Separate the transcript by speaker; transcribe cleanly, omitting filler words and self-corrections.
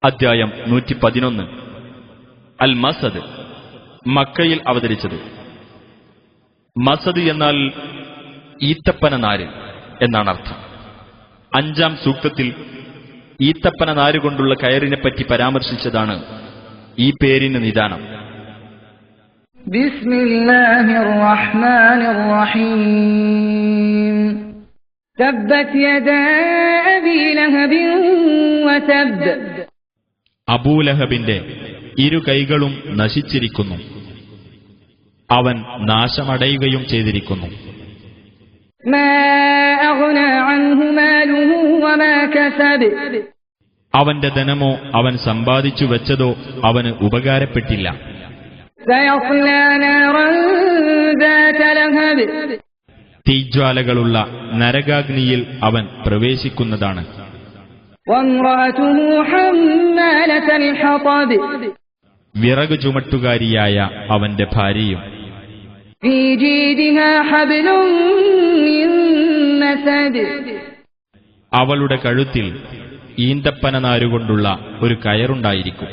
Speaker 1: അദ്ധ്യായം 111. അൽ മസദ്, മക്കയിൽ അവതരിച്ചത്. മസദ് എന്നാൽ ഈത്തപ്പന നാര് എന്നാണ് അർത്ഥം. 5-ാം സൂക്തത്തിൽ ഈത്തപ്പന നാരുകൊണ്ടുള്ള കയറിനെപ്പറ്റി പരാമർശിച്ചതാണ് ഈ പേരിന് നിദാനം.
Speaker 2: ബിസ്മില്ലാഹിർ റഹ്മാനിർ റഹീം. തബ്ബത് യദാ അബീ ലഹബിൻ വതബ്.
Speaker 1: അബൂലഹബിന്റെ ഇരു കൈകളും നശിച്ചിരിക്കുന്നു, അവൻ നാശമടയുകയും ചെയ്തിരിക്കുന്നു.
Speaker 2: മാ അഗ്നാ അൻഹു മാലുഹു വമാ കസബ്.
Speaker 1: അവന്റെ ധനമോ അവൻ സമ്പാദിച്ചു വെച്ചതോ അവന് ഉപകാരപ്പെട്ടില്ല.
Speaker 2: സയസ്ലാ നാറൻ ദാത ലഹബ്.
Speaker 1: തീജ്വാലകളുള്ള നരകാഗ്നിയിൽ അവൻ പ്രവേശിക്കുന്നതാണ്.
Speaker 2: വംറഅതുഹു ഹമ്മാലത്തൽ ഹതബ്.
Speaker 1: വിറക് ചുമട്ടുകാരിയായ അവന്റെ ഭാര്യയും.
Speaker 2: ഫീ ജീദിഹാ ഹബ്ലും മിൻ മസദ്.
Speaker 1: അവളുടെ കഴുത്തിൽ ഈന്തപ്പന നാരുകൊണ്ടുള്ള ഒരു കയറുണ്ടായിരിക്കും.